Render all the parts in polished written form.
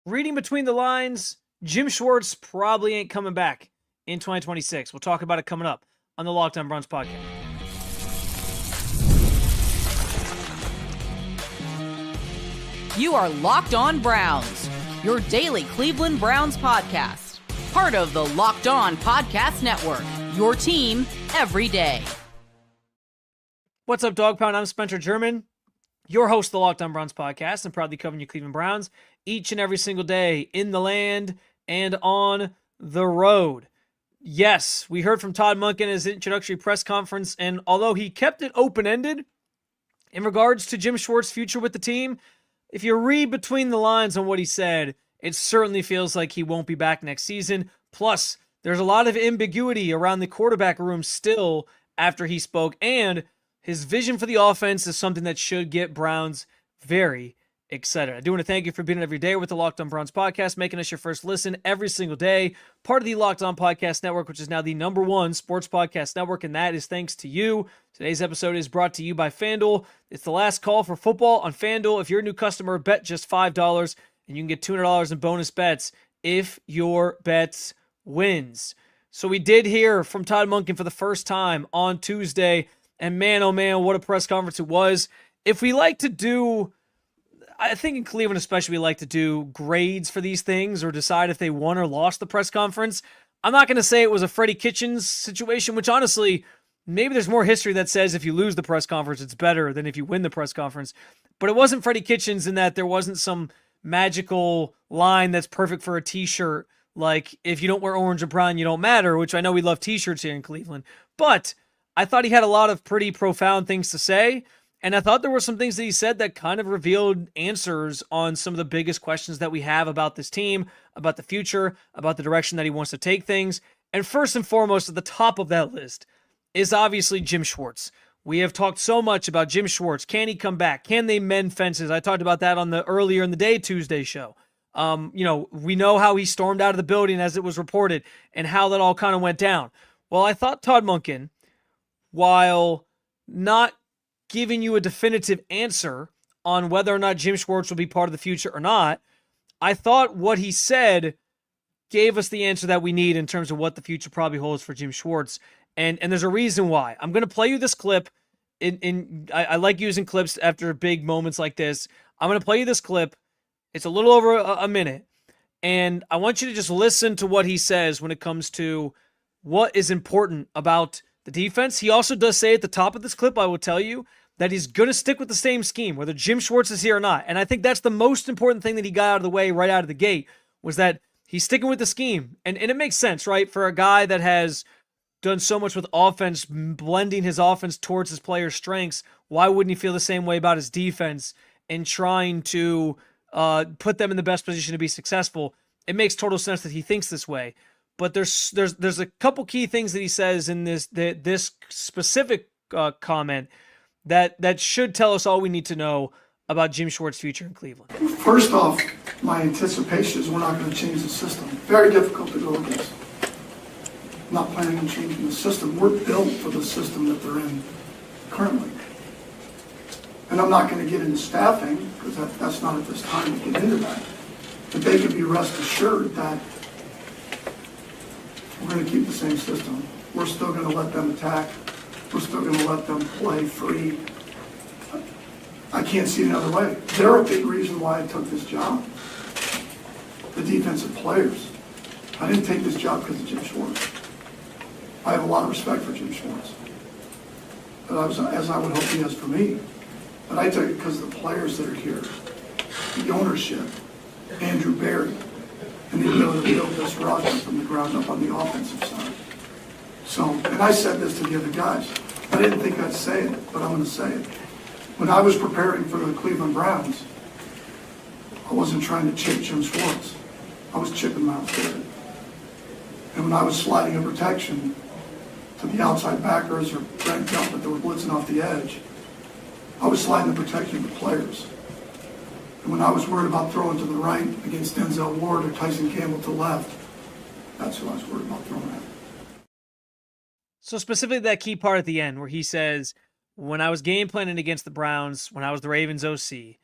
Reading between the lines, Jim Schwartz probably ain't coming back in 2026. We'll talk about it coming up on the Locked On Browns podcast. You are Locked On Browns, your daily Cleveland Browns podcast. Part of the Locked On Podcast Network, your team every day. What's up, Dog Pound? I'm Spencer German, your host of the Locked On Browns podcast, and proudly covering your Cleveland Browns each and every single day in the land and on the road. Yes, we heard from Todd Monken in his introductory press conference, and although he kept it open-ended in regards to Jim Schwartz's future with the team, if you read between the lines on what he said, it certainly feels like he won't be back next season. Plus, there's a lot of ambiguity around the quarterback room still after he spoke, and his vision for the offense is something that should get Browns very excited. I do want to thank you for being every day with the Locked On Browns podcast, making us your first listen every single day. Part of the Locked On Podcast Network, which is now the #1 sports podcast network, and that is thanks to you. Today's episode is brought to you by FanDuel. It's the last call for football on FanDuel. If you're a new customer, bet just $5, and you can get $200 in bonus bets if your bets wins. So we did hear from Todd Monken for the first time on Tuesday, and man, oh man, what a press conference it was. If we like to do, I think in Cleveland especially, we like to do grades for these things or decide if they won or lost the press conference. I'm not going to say it was a Freddie Kitchens situation, which honestly, maybe there's more history that says if you lose the press conference, it's better than if you win the press conference. But it wasn't Freddie Kitchens in that there wasn't some magical line that's perfect for a t-shirt, like if you don't wear orange or brown, you don't matter, which I know we love t-shirts here in Cleveland. But I thought he had a lot of pretty profound things to say, and I thought there were some things that he said that kind of revealed answers on some of the biggest questions that we have about this team, about the future, about the direction that he wants to take things. And first and foremost, at the top of that list is obviously Jim Schwartz. We have talked so much about Jim Schwartz. Can he come back? Can they mend fences? I talked about that on the earlier in the day Tuesday show. We know how he stormed out of the building as it was reported and how that all kind of went down. Well, I thought Todd Monken, while not giving you a definitive answer on whether or not Jim Schwartz will be part of the future or not, I thought what he said gave us the answer that we need in terms of what the future probably holds for Jim Schwartz. And there's a reason why. I'm going to play you this clip. I like using clips after big moments like this. I'm going to play you this clip. It's a little over a minute. And I want you to just listen to what he says when it comes to what is important about the defense. He also does say at the top of this clip, I will tell you, that he's going to stick with the same scheme, whether Jim Schwartz is here or not. And I think that's the most important thing that he got out of the way right out of the gate, was that he's sticking with the scheme. And it makes sense, right? For a guy that has done so much with offense, blending his offense towards his players' strengths, why wouldn't he feel the same way about his defense and trying to put them in the best position to be successful? It makes total sense that he thinks this way. But there's a couple key things that he says in this specific comment that should tell us all we need to know about Jim Schwartz's future in Cleveland. First off, my anticipation is we're not going to change the system. Very difficult to go against. I'm not planning on changing the system. We're built for the system that they're in currently. And I'm not going to get into staffing because that's not at this time to get into that. But they can be rest assured that we're going to keep the same system. We're still going to let them attack. We're still going to let them play free. I can't see it another way. They're a big reason why I took this job. The defensive players. I didn't take this job because of Jim Schwartz. I have a lot of respect for Jim Schwartz, as I would hope he has for me. But I took it because of the players that are here, the ownership, Andrew Berry, and the ability to build this roster from the ground up on the offensive side. So, and I said this to the other guys. I didn't think I'd say it, but I'm going to say it. When I was preparing for the Cleveland Browns, I wasn't trying to chip Jim Schwartz. I was chipping Miles Garrett. And when I was sliding a protection to the outside backers or ranked up that they were blitzing off the edge, I was sliding the protection to players. And when I was worried about throwing to the right against Denzel Ward or Tyson Campbell to the left, that's who I was worried about throwing at. So specifically that key part at the end where he says, when I was game planning against the Browns, when I was the Ravens OC,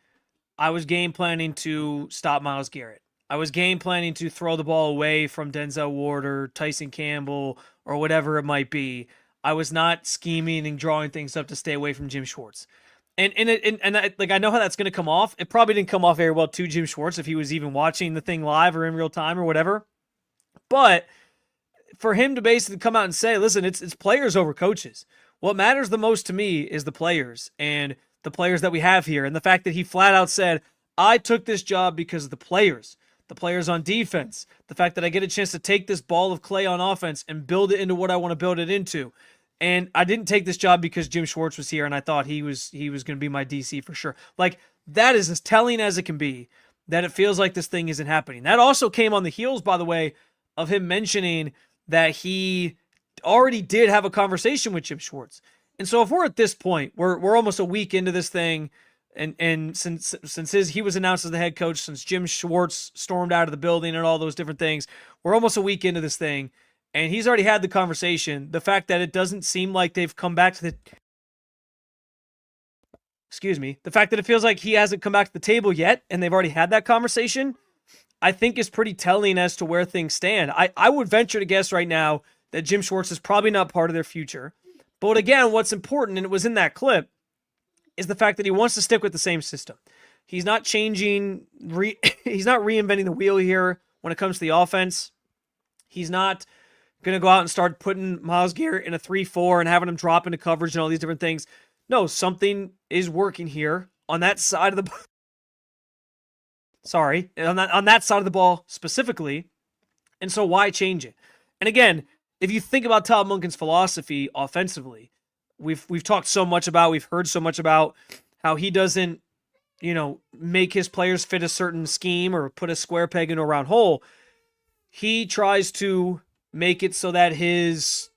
I was game planning to stop Myles Garrett. I was game planning to throw the ball away from Denzel Ward or Tyson Campbell or whatever it might be. I was not scheming and drawing things up to stay away from Jim Schwartz. I know how that's going to come off. It probably didn't come off very well to Jim Schwartz if he was even watching the thing live or in real time or whatever. But for him to basically come out and say, listen, it's players over coaches. What matters the most to me is the players and the players that we have here. And the fact that he flat out said, I took this job because of the players on defense, the fact that I get a chance to take this ball of clay on offense and build it into what I want to build it into. And I didn't take this job because Jim Schwartz was here and I thought he was going to be my DC for sure. Like, that is as telling as it can be that it feels like this thing isn't happening. That also came on the heels, by the way, of him mentioning that he already did have a conversation with Jim Schwartz. And so if we're at this point, we're almost a week into this thing, and since he was announced as the head coach, since Jim Schwartz stormed out of the building and all those different things, we're almost a week into this thing. And he's already had the conversation. The fact that it doesn't seem like they've come back to the fact that it feels like he hasn't come back to the table yet and they've already had that conversation, I think is pretty telling as to where things stand. I would venture to guess right now that Jim Schwartz is probably not part of their future. But again, what's important, and it was in that clip, is the fact that he wants to stick with the same system. He's not changing, he's not reinventing the wheel here when it comes to the offense. He's not going to go out and start putting Myles Garrett in a 3-4 and having him drop into coverage and all these different things. No, something is working here on that side of the on that side of the ball specifically. And so why change it? And again, if you think about Todd Monken's philosophy offensively, we've talked so much about, we've heard so much about how he doesn't, make his players fit a certain scheme or put a square peg into a round hole. He tries to make it so that he's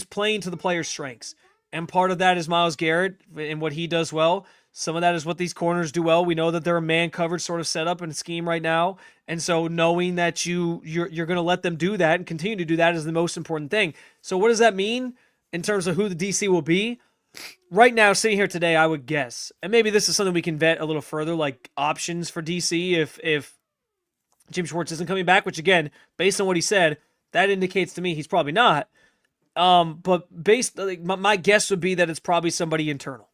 playing to the player's strengths. And part of that is Myles Garrett and what he does well. Some of that is what these corners do well. We know that they're a man coverage sort of setup and scheme right now. And so knowing that you're going to let them do that and continue to do that is the most important thing. So what does that mean in terms of who the DC will be? Right now, sitting here today, I would guess, and maybe this is something we can vet a little further, like options for DC if Jim Schwartz isn't coming back, which again, based on what he said, that indicates to me he's probably not. But my guess would be that it's probably somebody internal.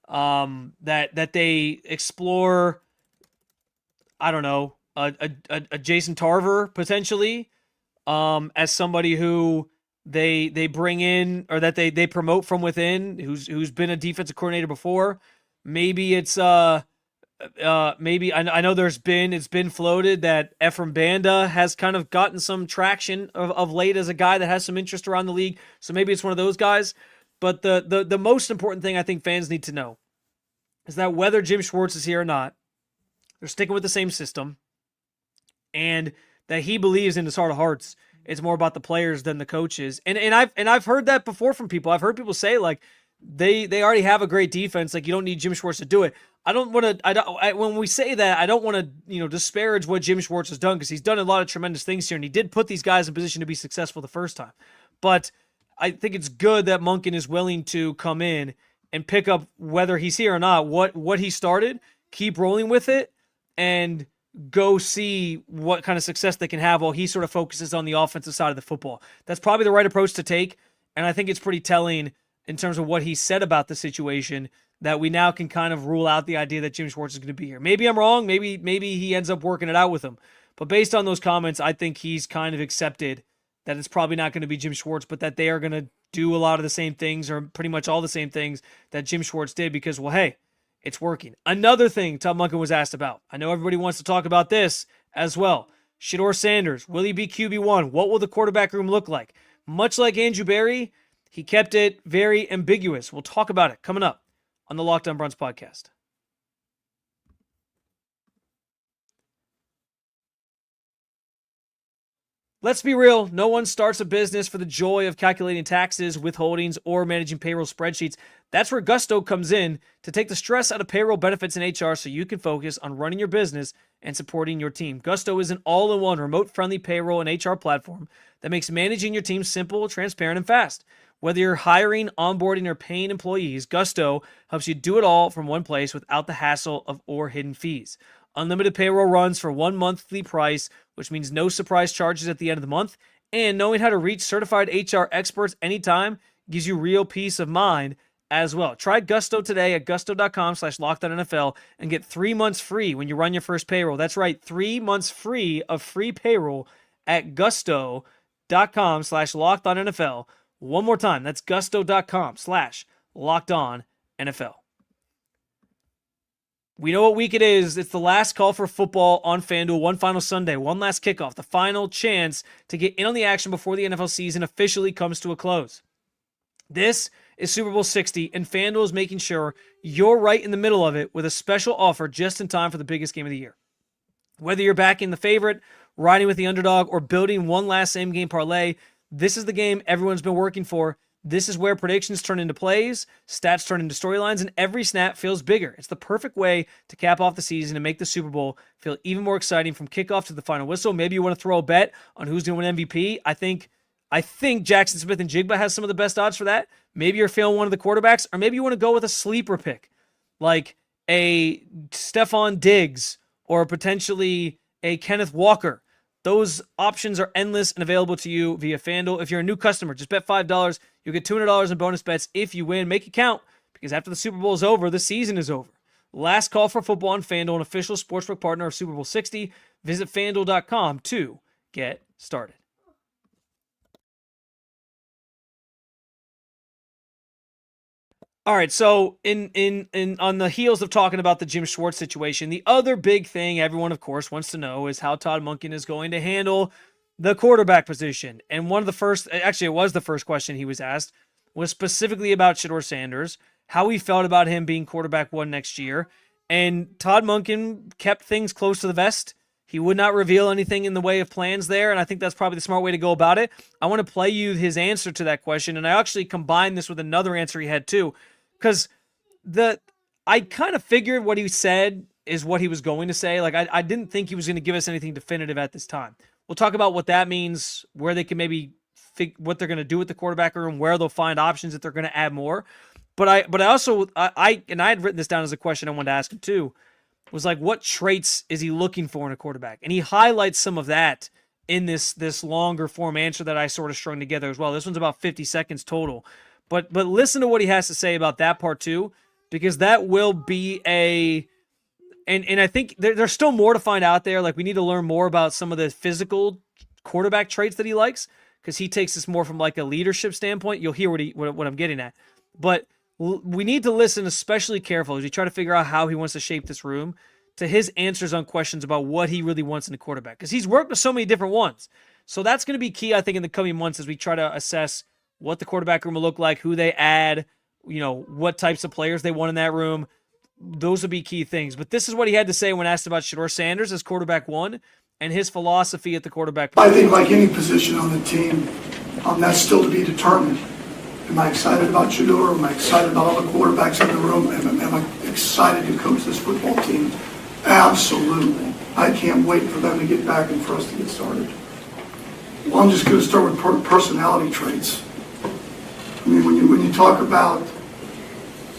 That they explore, I don't know, a Jason Tarver potentially, as somebody who they bring in or that they promote from within, who's been a defensive coordinator before. Maybe it's maybe I know it's been floated that Ephraim Banda has kind of gotten some traction of late as a guy that has some interest around the league. So maybe it's one of those guys. But the most important thing I think fans need to know is that whether Jim Schwartz is here or not, they're sticking with the same system, and that he believes in his heart of hearts it's more about the players than the coaches. And I've heard that before from people. I've heard people say like they already have a great defense, like you don't need Jim Schwartz to do it. When we say that, I don't want to disparage what Jim Schwartz has done, because he's done a lot of tremendous things here, and he did put these guys in position to be successful the first time. But I think it's good that Monken is willing to come in and pick up, whether he's here or not, what he started, keep rolling with it, and go see what kind of success they can have while he sort of focuses on the offensive side of the football. That's probably the right approach to take, and I think it's pretty telling in terms of what he said about the situation, that we now can kind of rule out the idea that Jim Schwartz is going to be here. Maybe I'm wrong. Maybe he ends up working it out with him. But based on those comments, I think he's kind of accepted that it's probably not going to be Jim Schwartz, but that they are going to do a lot of the same things, or pretty much all the same things that Jim Schwartz did, because, well, hey, it's working. Another thing Todd Monken was asked about. I know everybody wants to talk about this as well. Shedeur Sanders, will he be QB1? What will the quarterback room look like? Much like Andrew Berry, he kept it very ambiguous. We'll talk about it coming up on the Locked On Browns podcast. Let's be real. No one starts a business for the joy of calculating taxes, withholdings, or managing payroll spreadsheets. That's where Gusto comes in to take the stress out of payroll, benefits, and HR so you can focus on running your business and supporting your team. Gusto is an all-in-one remote-friendly payroll and HR platform that makes managing your team simple, transparent, and fast. Whether you're hiring, onboarding, or paying employees, Gusto helps you do it all from one place without the hassle of or hidden fees. unlimited payroll runs for one monthly price, which means no surprise charges at the end of the month, and knowing how to reach certified HR experts anytime gives you real peace of mind as well. Try Gusto today at gusto.com/LockedOnNFL and get 3 months free when you run your first payroll. That's right, 3 months free of free payroll at gusto.com/LockedOnNFL. One more time, that's gusto.com/LockedOnNFL. We know what week it is. It's the last call for football on FanDuel. One final Sunday, one last kickoff, the final chance to get in on the action before the NFL season officially comes to a close. This is Super Bowl 60, and FanDuel is making sure you're right in the middle of it with a special offer just in time for the biggest game of the year. Whether you're backing the favorite, riding with the underdog, or building one last same-game parlay, this is the game everyone's been working for. This is where predictions turn into plays, stats turn into storylines, and every snap feels bigger. It's the perfect way to cap off the season and make the Super Bowl feel even more exciting from kickoff to the final whistle. Maybe you want to throw a bet on who's going to win MVP. I think Jackson Smith and Jigba has some of the best odds for that. Maybe you're feeling one of the quarterbacks, or maybe you want to go with a sleeper pick, like a Stephon Diggs or potentially a Kenneth Walker. Those options are endless and available to you via FanDuel. If you're a new customer, just bet $5. You'll get $200 in bonus bets if you win. Make it count, because after the Super Bowl is over, the season is over. Last call for football on FanDuel, an official sportsbook partner of Super Bowl 60. Visit FanDuel.com to get started. All right, so in on the heels of talking about the Jim Schwartz situation, the other big thing everyone, of course, wants to know is how Todd Monken is going to handle the quarterback position. And one of the first, actually it was the first question he was asked, was specifically about Shedeur Sanders, how he felt about him being quarterback one next year. And Todd Monken kept things close to the vest. He would not reveal anything in the way of plans there, and I think that's probably the smart way to go about it. I want to play you his answer to that question, and I actually combined this with another answer he had too, because I kind of figured what he said is what he was going to say. Like, I didn't think he was going to give us anything definitive at this time. We'll talk about what that means, where they can maybe what they're going to do with the quarterback room, where they'll find options if they're going to add more. But I had written this down as a question I wanted to ask him too, was like, what traits is he looking for in a quarterback? And he highlights some of that in this longer form answer that I sort of strung together as well. This one's about 50 seconds total. But listen to what he has to say about that part too, because that will be and I think there's still more to find out there. Like, we need to learn more about some of the physical quarterback traits that he likes, because he takes this more from like a leadership standpoint. You'll hear what I'm getting at. But we need to listen especially carefully as we try to figure out how he wants to shape this room, to his answers on questions about what he really wants in a quarterback, because he's worked with so many different ones. So that's going to be key, I think, in the coming months as we try to assess what the quarterback room will look like, who they add, what types of players they want in that room. Those will be key things. But this is what he had to say when asked about Shedeur Sanders as quarterback one and his philosophy at the quarterback position. I think like any position on the team, that's still to be determined. Am I excited about Shedeur? Am I excited about all the quarterbacks in the room? Am I excited to coach this football team? Absolutely. I can't wait for them to get back and for us to get started. Well, I'm just going to start with personality traits. I mean, when you talk about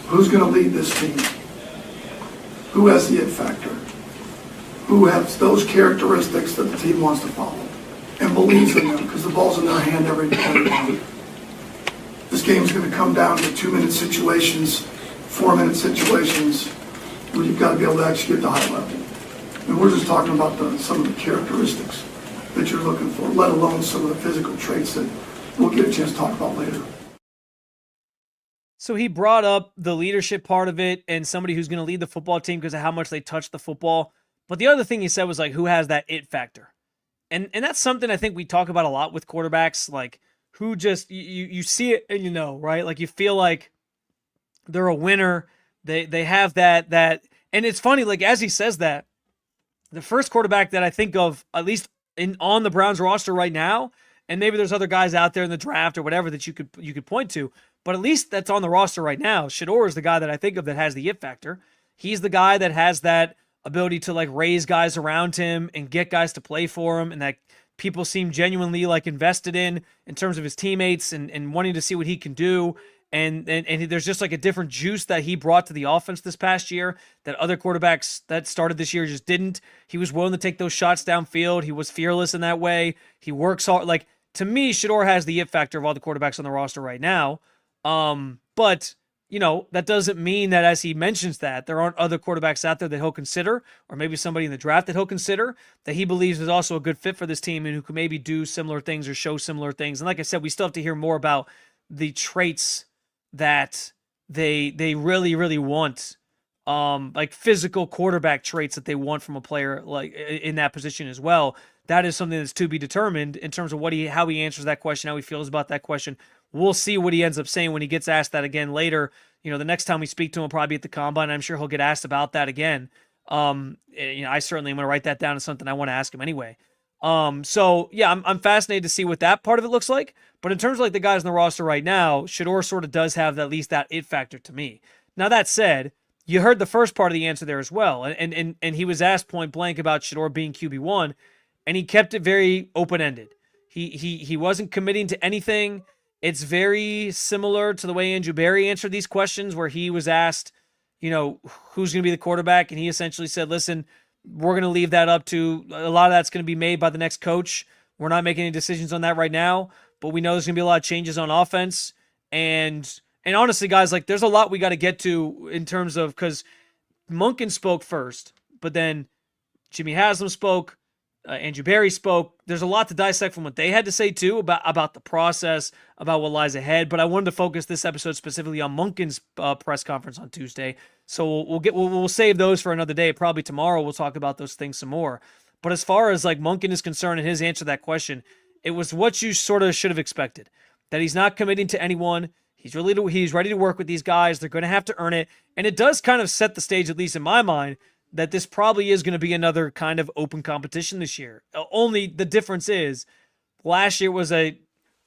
who's going to lead this team, who has the it factor, who has those characteristics that the team wants to follow and believes in them because the ball's in their hand every day. This game's going to come down to 2-minute situations, 4-minute situations, where you've got to be able to execute at the high level. And we're just talking about some of the characteristics that you're looking for, let alone some of the physical traits that we'll get a chance to talk about later. So he brought up the leadership part of it and somebody who's going to lead the football team because of how much they touch the football. But the other thing he said was like, who has that it factor? And that's something I think we talk about a lot with quarterbacks, like who just, you see it and right? Like you feel like they're a winner. They have that, and it's funny, like as he says that, the first quarterback that I think of, at least on the Browns roster right now, and maybe there's other guys out there in the draft or whatever that you could point to, but at least that's on the roster right now. Shedeur is the guy that I think of that has the it factor. He's the guy that has that ability to like raise guys around him and get guys to play for him, and that people seem genuinely like invested in terms of his teammates and wanting to see what he can do. And there's just like a different juice that he brought to the offense this past year that other quarterbacks that started this year just didn't. He was willing to take those shots downfield. He was fearless in that way. He works hard. Like, to me, Shedeur has the it factor of all the quarterbacks on the roster right now. But that doesn't mean that, as he mentions that, there aren't other quarterbacks out there that he'll consider, or maybe somebody in the draft that he'll consider, that he believes is also a good fit for this team and who can maybe do similar things or show similar things. And like I said, we still have to hear more about the traits that they really, really want, like physical quarterback traits that they want from a player like in that position as well. That is something that's to be determined in terms of how he answers that question, how he feels about that question. We'll see what he ends up saying when he gets asked that again later. The next time we speak to him, probably at the combine, I'm sure he'll get asked about that again. I certainly am going to write that down as something I want to ask him anyway. So yeah, I'm fascinated to see what that part of it looks like. But in terms of like the guys on the roster right now, Shedeur sort of does have at least that it factor to me. Now that said, you heard the first part of the answer there as well. And he was asked point blank about Shedeur being QB1, and he kept it very open-ended. He wasn't committing to anything. It's very similar to the way Andrew Berry answered these questions, where he was asked, who's going to be the quarterback? And he essentially said, listen, we're going to leave that up to, a lot of that's going to be made by the next coach. We're not making any decisions on that right now, but we know there's going to be a lot of changes on offense. And honestly, guys, like, there's a lot we got to get to in terms of, because Monken spoke first, but then Jimmy Haslam spoke, Andrew Berry spoke. There's a lot to dissect from what they had to say too about the process, about what lies ahead. But I wanted to focus this episode specifically on Monken's press conference on Tuesday. So we'll save those for another day. Probably tomorrow we'll talk about those things some more. But as far as like Monken is concerned and his answer to that question, it was what you sort of should have expected. That he's not committing to anyone. He's ready to work with these guys. They're going to have to earn it. And it does kind of set the stage, at least in my mind, that this probably is going to be another kind of open competition this year. Only the difference is last year was a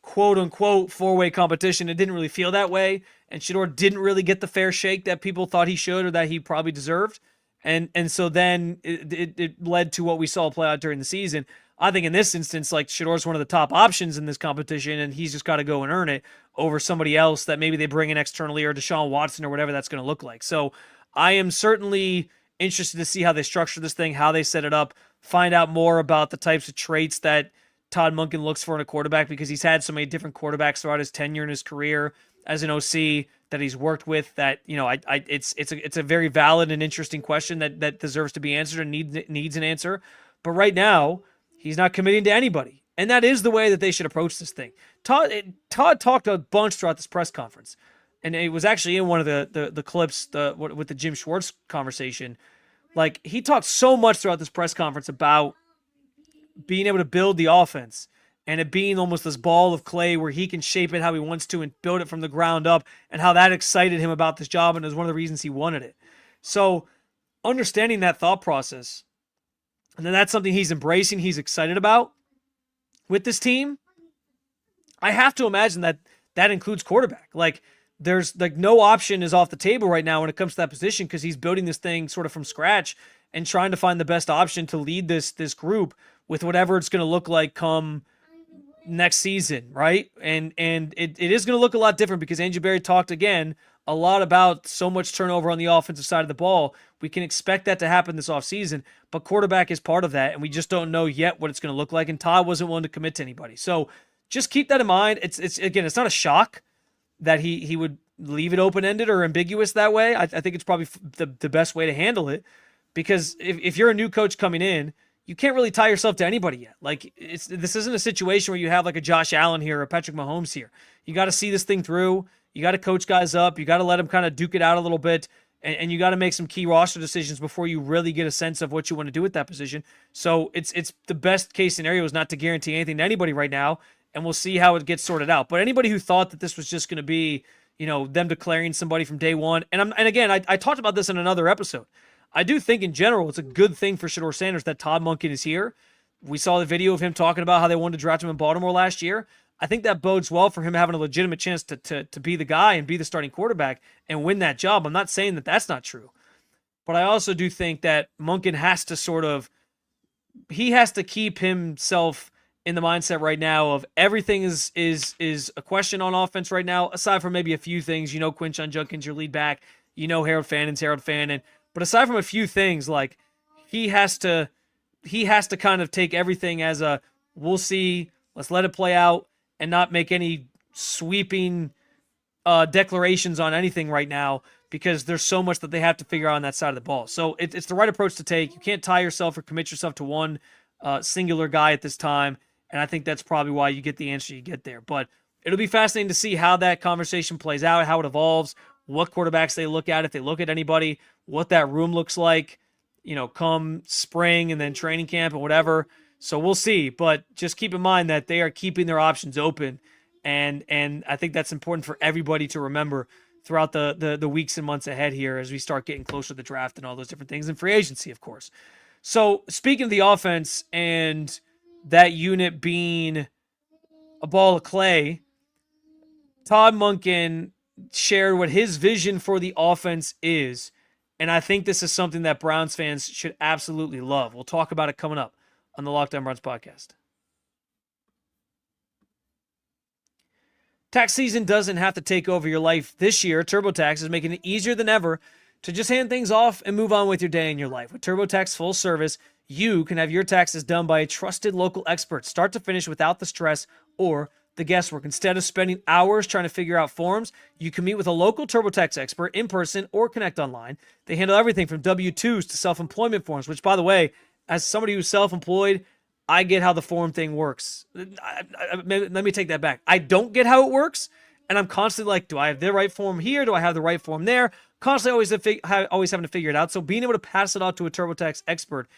quote-unquote four-way competition. It didn't really feel that way, and Shedeur didn't really get the fair shake that people thought he should or that he probably deserved. And so then it led to what we saw play out during the season. I think in this instance, like, Shedeur's one of the top options in this competition, and he's just got to go and earn it over somebody else that maybe they bring in externally, or Deshaun Watson or whatever that's going to look like. So I am certainly interested to see how they structure this thing, how they set it up, find out more about the types of traits that Todd Monken looks for in a quarterback, because he's had so many different quarterbacks throughout his tenure in his career as an OC that he's worked with, that, it's a very valid and interesting question that deserves to be answered and needs an answer. But right now, he's not committing to anybody. And that is the way that they should approach this thing. Todd talked a bunch throughout this press conference. And it was actually in one of the clips with the Jim Schwartz conversation. Like, he talked so much throughout this press conference about being able to build the offense and it being almost this ball of clay where he can shape it how he wants to and build it from the ground up, and how that excited him about this job and is one of the reasons he wanted it. So understanding that thought process, and then that's something he's embracing, he's excited about with this team, I have to imagine that includes quarterback. Like, there's like no option is off the table right now when it comes to that position, because he's building this thing sort of from scratch and trying to find the best option to lead this group with whatever it's going to look like come next season, right? And it is going to look a lot different, because Andrew Berry talked again a lot about so much turnover on the offensive side of the ball. We can expect that to happen this offseason, but quarterback is part of that, and we just don't know yet what it's going to look like, and Todd wasn't willing to commit to anybody. So just keep that in mind. It's not a shock that he would leave it open-ended or ambiguous that way. I think it's probably the best way to handle it, because if you're a new coach coming in, you can't really tie yourself to anybody yet. Like, this isn't a situation where you have like a Josh Allen here or a Patrick Mahomes here. You got to see this thing through. You got to coach guys up. You got to let them kind of duke it out a little bit, and you got to make some key roster decisions before you really get a sense of what you want to do with that position. So it's the best case scenario is not to guarantee anything to anybody right now, and we'll see how it gets sorted out. But anybody who thought that this was just going to be, them declaring somebody from day one, and again, I talked about this in another episode. I do think in general it's a good thing for Shedeur Sanders that Todd Monken is here. We saw the video of him talking about how they wanted to draft him in Baltimore last year. I think that bodes well for him having a legitimate chance to be the guy and be the starting quarterback and win that job. I'm not saying that that's not true. But I also do think that Monken has to he has to keep himself in the mindset right now of everything is a question on offense right now, aside from maybe a few things. Quinshon Judkins, your lead back. Harold Fannin. But aside from a few things, like he has to kind of take everything as a we'll see, let's let it play out, and not make any sweeping declarations on anything right now, because there's so much that they have to figure out on that side of the ball. So it's the right approach to take. You can't tie yourself or commit yourself to one singular guy at this time, and I think that's probably why you get the answer you get there. But it'll be fascinating to see how that conversation plays out, how it evolves, what quarterbacks they look at, if they look at anybody, what that room looks like, come spring and then training camp and whatever. So we'll see, but just keep in mind that they are keeping their options open, and I think that's important for everybody to remember throughout the weeks and months ahead here as we start getting closer to the draft and all those different things, and free agency, of course. So speaking of the offense and that unit being a ball of clay, Todd Monken shared what his vision for the offense is, and I think this is something that Browns fans should absolutely love. We'll talk about it coming up on the Locked On Browns podcast. Tax season doesn't have to take over your life this year. TurboTax is making it easier than ever to just hand things off and move on with your day and your life. With TurboTax full service, you can have your taxes done by a trusted local expert, start to finish, without the stress or the guesswork. Instead of spending hours trying to figure out forms, you can meet with a local TurboTax expert in person or connect online. They handle everything from W-2s to self-employment forms, which, by the way, as somebody who's self-employed, I get how the form thing works. Let me take that back. I don't get how it works, and I'm constantly like, do I have the right form here? Do I have the right form there? Constantly always having to figure it out. So being able to pass it out to a TurboTax expert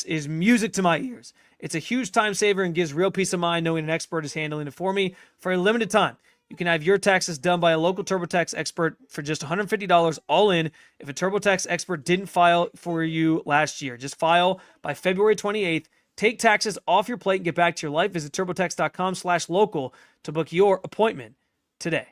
is music to my ears. It's a huge time saver and gives real peace of mind knowing an expert is handling it for me for a limited time. You can have your taxes done by a local TurboTax expert for just $150 all in if a TurboTax expert didn't file for you last year. Just file by February 28th. Take taxes off your plate and get back to your life. Visit TurboTax.com/local to book your appointment today.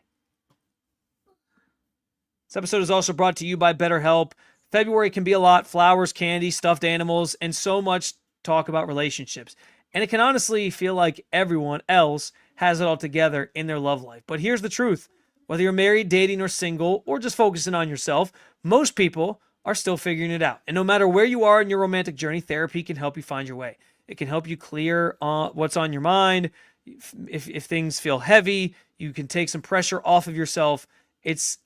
This episode is also brought to you by Betterhelp. February can be a lot: flowers, candy, stuffed animals, and so much talk about relationships. And it can honestly feel like everyone else has it all together in their love life. But here's the truth. Whether you're married, dating, or single, or just focusing on yourself, most people are still figuring it out. And no matter where you are in your romantic journey, therapy can help you find your way. It can help you clear what's on your mind. If things feel heavy, you can take some pressure off of yourself. It's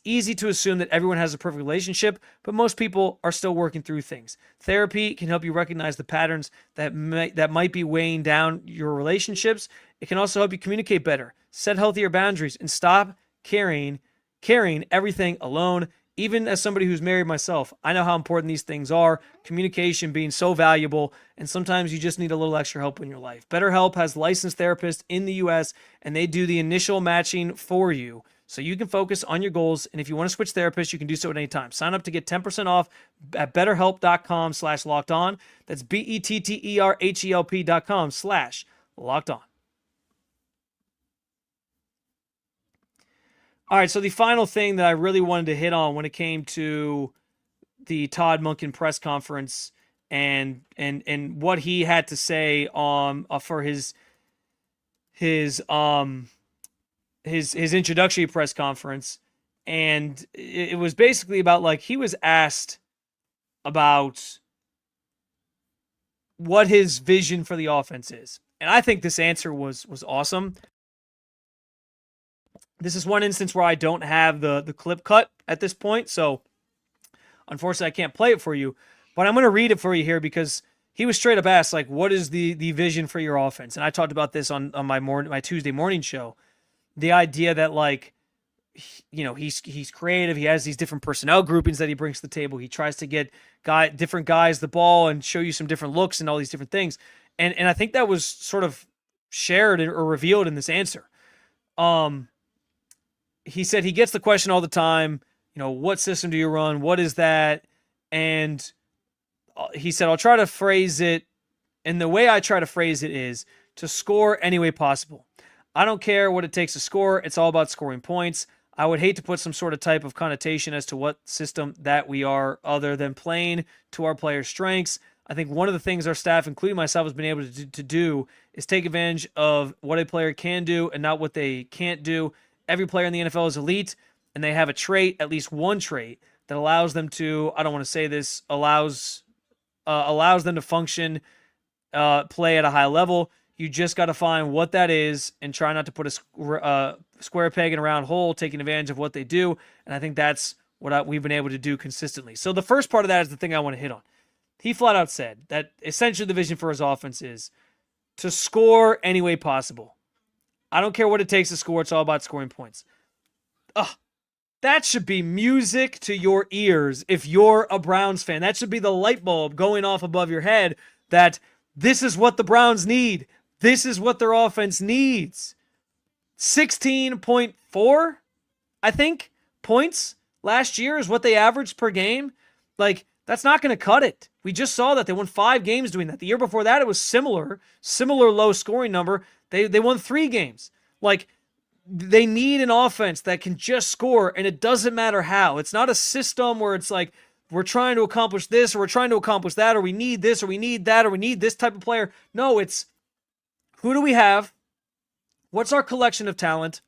easy to assume that everyone has a perfect relationship, but most people are still working through things. Therapy can help you recognize the patterns that might be weighing down your relationships. It can also help you communicate better, set healthier boundaries, and stop carrying everything alone. Even as somebody who's married myself, I know how important these things are, communication being so valuable, and sometimes you just need a little extra help in your life. BetterHelp has licensed therapists in the U.S., and they do the initial matching for you, so you can focus on your goals. And if you want to switch therapists, you can do so at any time. Sign up to get 10% off at betterhelp.com/lockedon. That's BETTERHELP.com/lockedon. All right, so the final thing that I really wanted to hit on when it came to the Todd Monken press conference and what he had to say for his introductory press conference, and it was basically about, like, he was asked about what his vision for the offense is, and I think this answer was awesome. This is one instance where I don't have the clip cut at this point, so unfortunately I can't play it for you, but I'm going to read it for you here because he was straight up asked, like, what is the vision for your offense? And I talked about this on my Tuesday morning show. The idea that, like, he's creative. He has these different personnel groupings that he brings to the table. He tries to get different guys the ball and show you some different looks and all these different things. And I think that was sort of shared or revealed in this answer. He said he gets the question all the time, what system do you run? What is that? And he said, I'll try to phrase it. And the way I try to phrase it is to score any way possible. I don't care what it takes to score. It's all about scoring points. I would hate to put some sort of type of connotation as to what system that we are other than playing to our players' strengths. I think one of the things our staff, including myself, has been able to do is take advantage of what a player can do and not what they can't do. Every player in the NFL is elite, and they have a trait, at least one trait, that allows them to, I don't want to say this, allows them to function, play at a high level. You just got to find what that is and try not to put a square peg in a round hole, taking advantage of what they do. And I think that's what we've been able to do consistently. So the first part of that is the thing I want to hit on. He flat out said that essentially the vision for his offense is to score any way possible. I don't care what it takes to score. It's all about scoring points. That should be music to your ears if you're a Browns fan. That should be the light bulb going off above your head that this is what the Browns need. This is what their offense needs. 16.4, I think, points last year is what they averaged per game. Like, that's not going to cut it. We just saw that. They won 5 games doing that. The year before that, it was similar low scoring number. They won 3 games. Like, they need an offense that can just score, and it doesn't matter how. It's not a system where it's like, we're trying to accomplish this, or we're trying to accomplish that, or we need this, or we need that, or we need this type of player. No, it's who do we have? What's our collection of talent?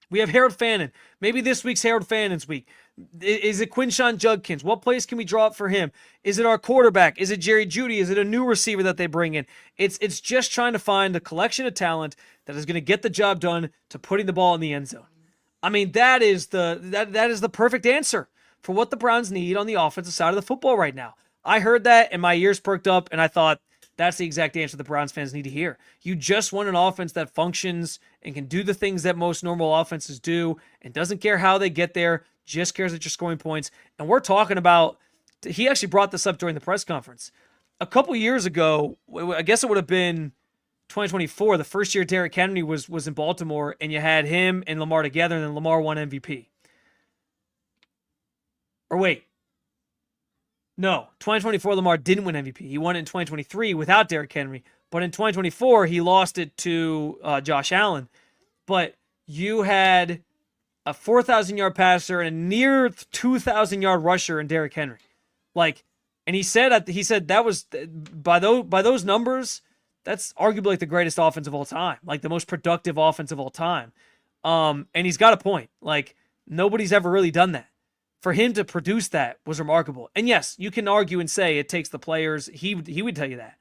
We have Harold Fannin. Maybe this week's Harold Fannin's week. Is it Quinshawn Judkins? What plays can we draw up for him? Is it our quarterback? Is it Jerry Jeudy? Is it a new receiver that they bring in? It's just trying to find a collection of talent that is going to get the job done to putting the ball in the end zone. I mean, that is the perfect answer for what the Browns need on the offensive side of the football right now. I heard that and my ears perked up, and I thought, that's the exact answer the Browns fans need to hear. You just want an offense that functions and can do the things that most normal offenses do and doesn't care how they get there, just cares that you're scoring points. And we're talking about, he actually brought this up during the press conference. A couple years ago, I guess it would have been 2024, the first year Derrick Henry was in Baltimore, and you had him and Lamar together, and then Lamar won MVP. Or wait. No, 2024 Lamar didn't win MVP. He won it in 2023 without Derrick Henry. But in 2024, he lost it to Josh Allen. But you had a 4,000-yard passer and a near 2,000-yard rusher in Derrick Henry. And he said that was by those numbers, that's arguably like the greatest offense of all time, like the most productive offense of all time. And he's got a point. Like, nobody's ever really done that. For him to produce that was remarkable. And yes, you can argue and say it takes the players. He would tell you that.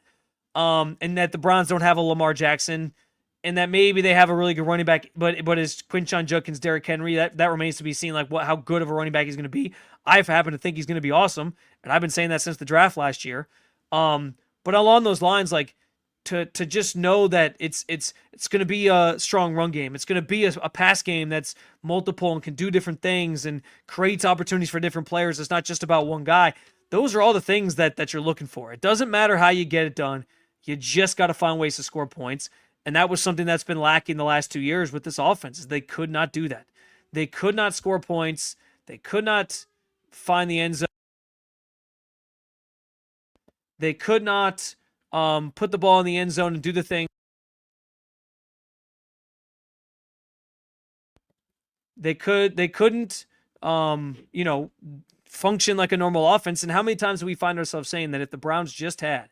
And that the Browns don't have a Lamar Jackson, and that maybe they have a really good running back, but is Quinshawn Judkins, Derrick Henry, that remains to be seen, like how good of a running back he's going to be. I happen to think he's going to be awesome, and I've been saying that since the draft last year. But along those lines, like, to just know that it's going to be a strong run game. It's going to be a pass game that's multiple and can do different things and creates opportunities for different players. It's not just about one guy. Those are all the things that you're looking for. It doesn't matter how you get it done. You just got to find ways to score points. And that was something that's been lacking the last 2 years with this offense. They could not do that. They could not score points. They could not find the end zone. They could not put the ball in the end zone and do the thing. They couldn't function like a normal offense. And how many times do we find ourselves saying that if the Browns just had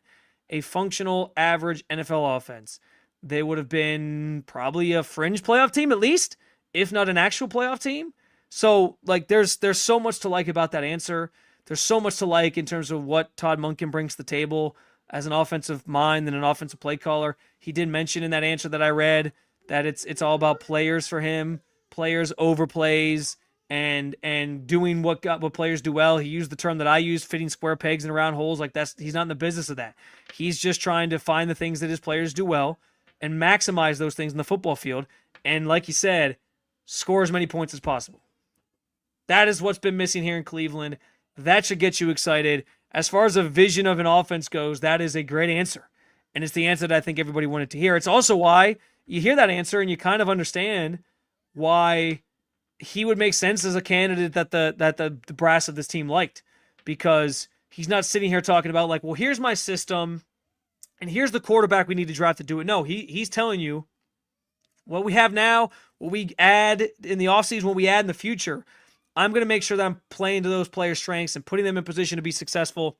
a functional, average NFL offense, they would have been probably a fringe playoff team at least, if not an actual playoff team? So, like, there's so much to like about that answer. There's so much to like in terms of what Todd Monken brings to the table as an offensive mind and an offensive play caller. He did mention in that answer that I read that it's all about players for him, players over plays, and doing what players do well. He used the term that I use, fitting square pegs in round holes. Like, he's not in the business of that. He's just trying to find the things that his players do well and maximize those things in the football field. And like you said, score as many points as possible. That is what's been missing here in Cleveland. That should get you excited. As far as a vision of an offense goes, that is a great answer. And it's the answer that I think everybody wanted to hear. It's also why you hear that answer and you kind of understand why he would make sense as a candidate that the brass of this team liked. Because he's not sitting here talking about, like, well, here's my system and here's the quarterback we need to draft to do it. No, he's telling you what we have now, what we add in the offseason, what we add in the future. I'm going to make sure that I'm playing to those players' strengths and putting them in position to be successful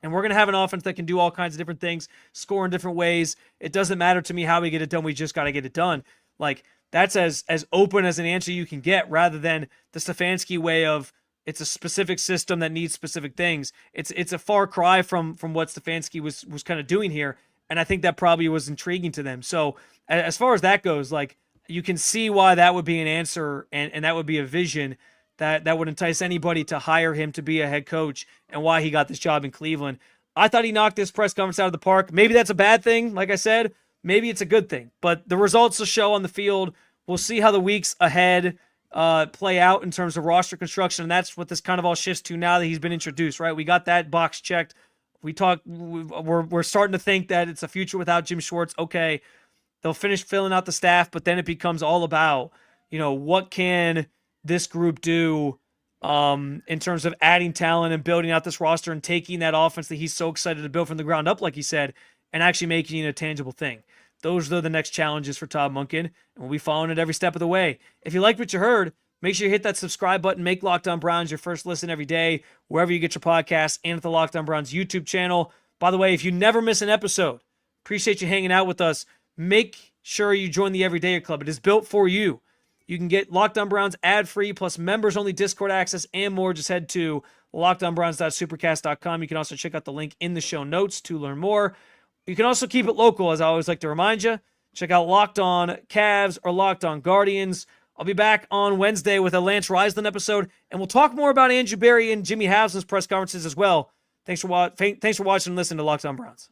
And we're going to have an offense that can do all kinds of different things, score in different ways. It doesn't matter to me how we get it done. We just got to get it done. Like, that's as open as an answer you can get, rather than the Stefanski way of it's a specific system that needs specific things. It's a far cry from what Stefanski was kind of doing here. And I think that probably was intriguing to them. So as far as that goes, like, you can see why that would be an answer, and that would be a vision that would entice anybody to hire him to be a head coach, and why he got this job in Cleveland. I thought he knocked this press conference out of the park. Maybe that's a bad thing, like I said. Maybe it's a good thing. But the results will show on the field. We'll see how the weeks ahead play out in terms of roster construction, and that's what this kind of all shifts to now that he's been introduced, right? We got that box checked. We're starting to think that it's a future without Jim Schwartz. Okay, they'll finish filling out the staff, but then it becomes all about, what can this group do in terms of adding talent and building out this roster and taking that offense that he's so excited to build from the ground up, like he said, and actually making it a tangible thing. Those are the next challenges for Todd Monken, and we'll be following it every step of the way. If you liked what you heard, make sure you hit that subscribe button. Make Locked On Browns your first listen every day, wherever you get your podcasts, and at the Locked On Browns YouTube channel. By the way, if you never miss an episode, appreciate you hanging out with us. Make sure you join the Everydayer Club. It is built for you. You can get Locked On Browns ad-free, plus members-only Discord access and more. Just head to lockedonbrowns.supercast.com. You can also check out the link in the show notes to learn more. You can also keep it local, as I always like to remind you. Check out Locked On Cavs or Locked On Guardians. I'll be back on Wednesday with a Lance Risland episode, and we'll talk more about Andrew Berry and Jimmy Haslam's press conferences as well. Thanks for watching and listening to Locked On Browns.